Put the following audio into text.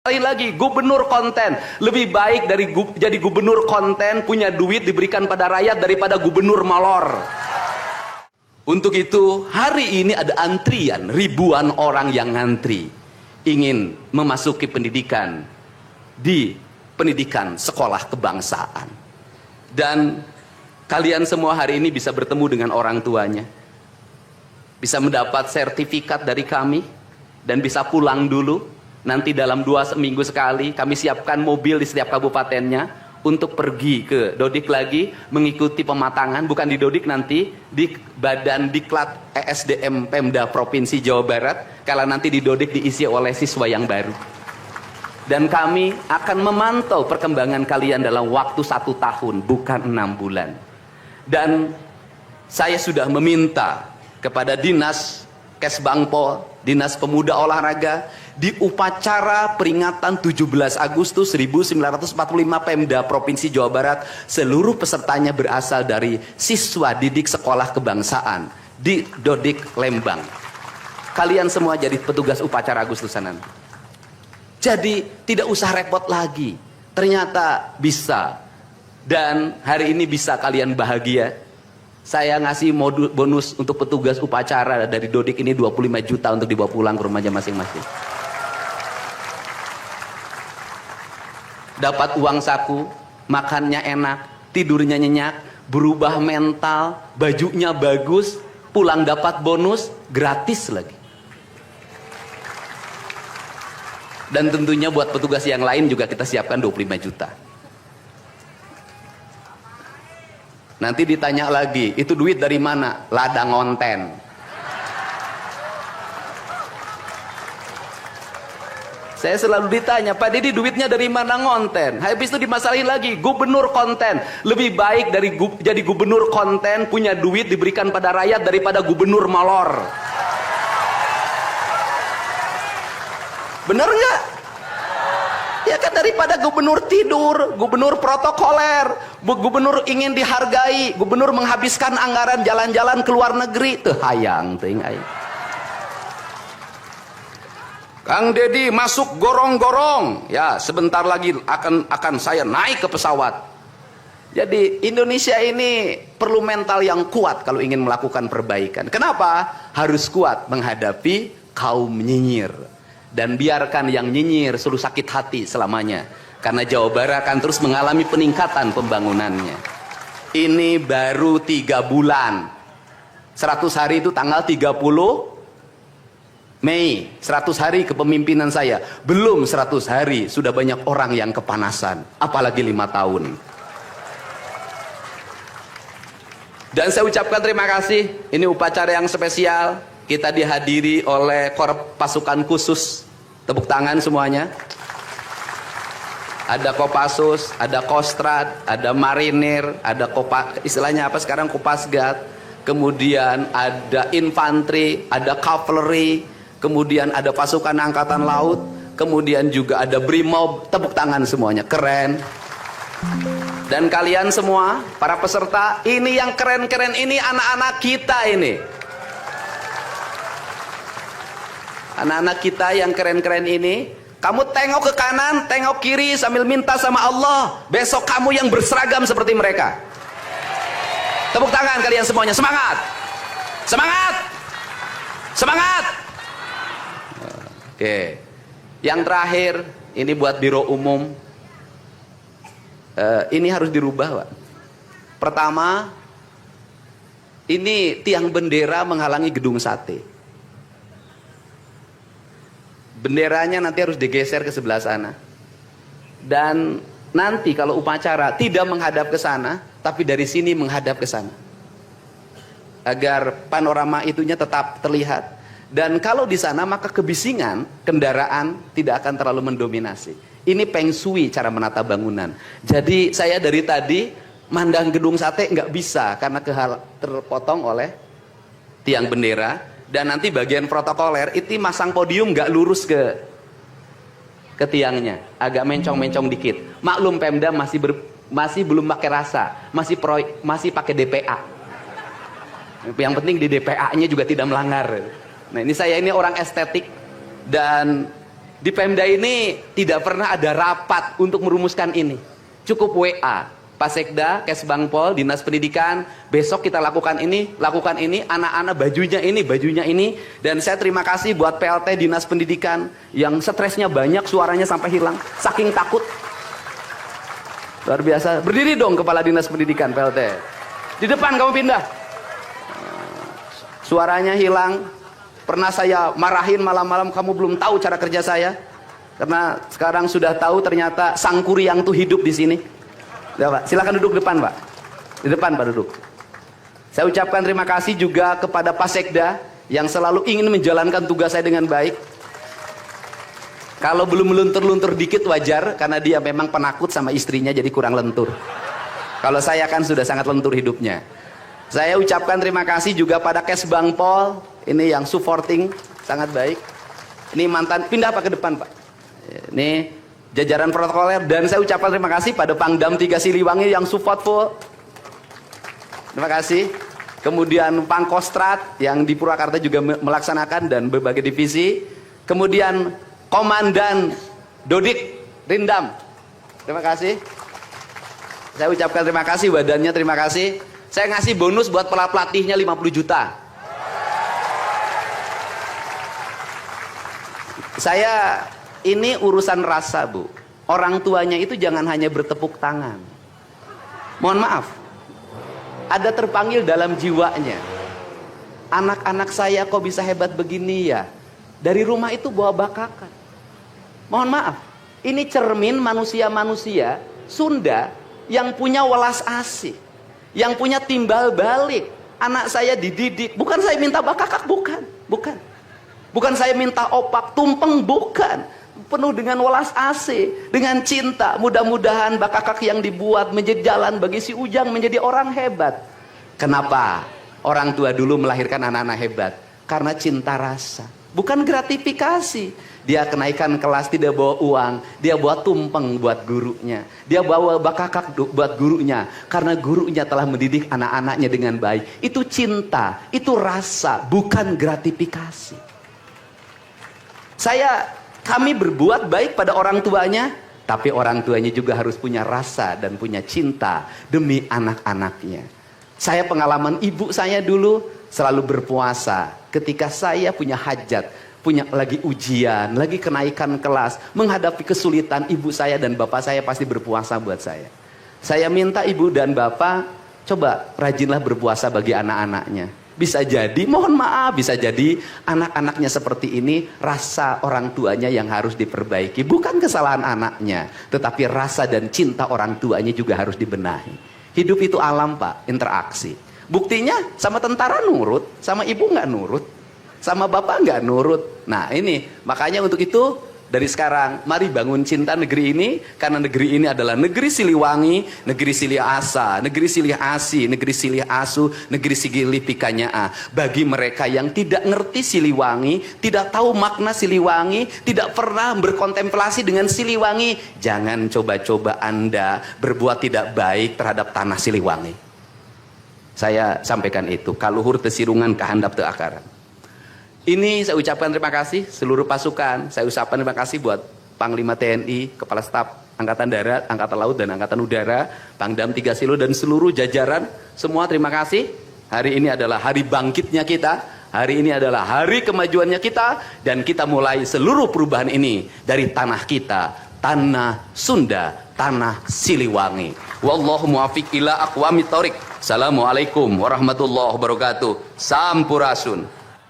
Sekali lagi, gubernur konten lebih baik dari jadi gubernur konten, punya duit diberikan pada rakyat daripada gubernur molor. Untuk itu, hari ini ada antrian ribuan orang yang ngantri ingin memasuki pendidikan di pendidikan sekolah kebangsaan. Dan kalian semua hari ini bisa bertemu dengan orang tuanya, bisa mendapat sertifikat dari kami, dan bisa pulang dulu. Nanti dalam 2 minggu sekali kami siapkan mobil di setiap kabupatennya untuk pergi ke Dodik lagi, mengikuti pematangan, bukan di Dodik, nanti di Badan Diklat ESDM Pemda Provinsi Jawa Barat, kalau nanti di Dodik diisi oleh siswa yang baru. Dan kami akan memantau perkembangan kalian dalam waktu 1 tahun, bukan 6 bulan. Dan saya sudah meminta kepada Dinas Kesbangpol, Dinas Pemuda Olahraga, di upacara peringatan 17 Agustus 1945 Pemda Provinsi Jawa Barat, seluruh pesertanya berasal dari siswa didik sekolah kebangsaan di Dodik Lembang. Kalian semua jadi petugas upacara Agustusan nanti. Jadi tidak usah repot lagi. Ternyata bisa. Dan hari ini bisa kalian bahagia. Saya ngasih bonus untuk petugas upacara dari Dodik ini 25 juta untuk dibawa pulang ke rumahnya masing-masing. Dapat uang saku, makannya enak, tidurnya nyenyak, berubah mental, bajunya bagus, pulang dapat bonus, gratis lagi. Dan tentunya buat petugas yang lain juga kita siapkan 25 juta. Nanti ditanya lagi, itu duit dari mana? Ladang onten. Saya selalu ditanya, Pak Didi duitnya dari mana ngonten? Habis itu dimasalahin lagi, gubernur konten lebih baik dari jadi gubernur konten, punya duit diberikan pada rakyat daripada gubernur molor. Bener nggak? Ya kan, daripada gubernur tidur, gubernur protokoler, gubernur ingin dihargai, gubernur menghabiskan anggaran jalan-jalan ke luar negeri, tuh hayang ting hayang. Kang Dedi masuk gorong-gorong, ya sebentar lagi akan saya naik ke pesawat. Jadi Indonesia ini perlu mental yang kuat kalau ingin melakukan perbaikan. Kenapa? Harus kuat menghadapi kaum nyinyir. Dan biarkan yang nyinyir suruh sakit hati selamanya. Karena Jawa Barat akan terus mengalami peningkatan pembangunannya. Ini baru 3 bulan. 100 hari itu tanggal 30 Mei, 100 hari kepemimpinan saya. Belum 100 hari, sudah banyak orang yang kepanasan. Apalagi 5 tahun. Dan saya ucapkan terima kasih. Ini upacara yang spesial. Kita dihadiri oleh Korps Pasukan Khusus. Tepuk tangan semuanya. Ada Kopassus, ada Kostrad, ada Marinir, ada istilahnya apa sekarang, Kopasgat. Kemudian ada infanteri, ada cavalry. Kemudian ada pasukan angkatan laut, kemudian juga ada brimob. Tepuk tangan semuanya, keren. Dan kalian semua, para peserta, ini yang keren-keren ini anak-anak kita ini. Anak-anak kita yang keren-keren ini, kamu tengok ke kanan, tengok kiri sambil minta sama Allah, besok kamu yang berseragam seperti mereka. Tepuk tangan kalian semuanya, semangat! Semangat! Semangat! Oke, yang terakhir ini buat Biro Umum, ini harus dirubah, Pak. Pertama, ini tiang bendera menghalangi gedung sate. Benderanya nanti harus digeser ke sebelah sana. Dan nanti kalau upacara tidak menghadap ke sana, tapi dari sini menghadap ke sana, agar panorama itunya tetap terlihat. Dan kalau di sana maka kebisingan kendaraan tidak akan terlalu mendominasi. Ini Feng Shui cara menata bangunan. Jadi saya dari tadi mandang gedung sate nggak bisa karena terpotong oleh tiang bendera. Dan nanti bagian protokoler itu masang podium nggak lurus ke tiangnya, agak mencong-mencong dikit. Maklum Pemda masih belum pakai rasa, masih pakai DPA. Yang penting di DPA-nya juga tidak melanggar. Nah ini saya ini orang estetik, dan Di Pemda ini tidak pernah ada rapat untuk merumuskan ini. Cukup WA, Pak Sekda, Kesbangpol, Dinas Pendidikan, besok kita lakukan ini, anak-anak bajunya ini. Dan saya terima kasih buat PLT Dinas Pendidikan yang stresnya banyak, suaranya sampai hilang, saking takut. Luar biasa. Berdiri dong Kepala Dinas Pendidikan PLT. Di depan kamu pindah. Suaranya hilang. Pernah saya marahin malam-malam, kamu belum tahu cara kerja saya. Karena sekarang sudah tahu ternyata Sang Kuryang tuh hidup di sini. Ya, Pak. Silakan duduk depan, Pak. Di depan, Pak, duduk. Saya ucapkan terima kasih juga kepada Pak Sekda yang selalu ingin menjalankan tugas saya dengan baik. Kalau belum luntur-luntur dikit wajar, karena dia memang penakut sama istrinya jadi kurang lentur. Kalau saya kan sudah sangat lentur hidupnya. Saya ucapkan terima kasih juga pada Kesbangpol, ini yang supporting sangat baik. Ini mantan, pindah Pak ke depan Pak. Ini jajaran protokoler, dan saya ucapkan terima kasih pada Pangdam 3 Siliwangi yang support full. Terima kasih. Kemudian Pangkostrat yang di Purwakarta juga melaksanakan dan berbagai divisi. Kemudian Komandan Dodik Rindam. Terima kasih. Saya ucapkan terima kasih, badannya terima kasih. Saya ngasih bonus buat pelatihnya 50 juta. Saya ini urusan rasa, Bu. Orang tuanya itu jangan hanya bertepuk tangan. Mohon maaf. Ada terpanggil dalam jiwanya. Anak-anak saya kok bisa hebat begini ya? Dari rumah itu bawa bakakan. Mohon maaf. Ini cermin manusia-manusia Sunda yang punya welas asih, yang punya timbal balik. Anak saya dididik, bukan saya minta bakakak, bukan. Bukan saya minta opak, tumpeng, bukan. Penuh dengan welas asih, dengan cinta. Mudah-mudahan bakakak yang dibuat menjadi jalan bagi si Ujang menjadi orang hebat. Kenapa orang tua dulu melahirkan anak-anak hebat? Karena cinta rasa, bukan gratifikasi. Dia kenaikan kelas tidak bawa uang, dia bawa tumpeng buat gurunya, dia bawa bakakak buat gurunya, karena gurunya telah mendidik anak-anaknya dengan baik. Itu cinta, itu rasa, bukan gratifikasi. Kami berbuat baik pada orang tuanya, tapi orang tuanya juga harus punya rasa dan punya cinta demi anak-anaknya. Saya pengalaman ibu saya dulu selalu berpuasa ketika saya punya hajat, punya lagi ujian, lagi kenaikan kelas, menghadapi kesulitan, ibu saya dan bapak saya pasti berpuasa buat saya. Saya minta ibu dan bapak, coba rajinlah berpuasa bagi anak-anaknya. Bisa jadi, mohon maaf, bisa jadi anak-anaknya seperti ini, rasa orang tuanya yang harus diperbaiki. Bukan kesalahan anaknya, tetapi rasa dan cinta orang tuanya juga harus dibenahi. Hidup itu alam Pak, interaksi. Buktinya sama tentara nurut, sama ibu nggak nurut, sama bapak nggak nurut. Nah ini, makanya untuk itu dari sekarang mari bangun cinta negeri ini, karena negeri ini adalah negeri Siliwangi, negeri Silih Asa, negeri Silih Asi, negeri Silih Asu, negeri Sigilih Pikanyaa. Bagi mereka yang tidak ngerti Siliwangi, tidak tahu makna Siliwangi, tidak pernah berkontemplasi dengan Siliwangi, jangan coba-coba Anda berbuat tidak baik terhadap tanah Siliwangi. Saya sampaikan itu, kaluhur tesirungan kahandap teu akaran. Ini saya ucapkan terima kasih seluruh pasukan. Saya ucapkan terima kasih buat Panglima TNI, Kepala Staf Angkatan Darat, Angkatan Laut, dan Angkatan Udara, Pangdam 3 Silo, dan seluruh jajaran. Semua terima kasih. Hari ini adalah hari bangkitnya kita. Hari ini adalah hari kemajuannya kita. Dan kita mulai seluruh perubahan ini dari tanah kita, tanah Sunda, tanah Siliwangi. Wallahu muwaffiq ila aqwamit thoriq. Assalamualaikum warahmatullahi wabarakatuh. Sampurasun.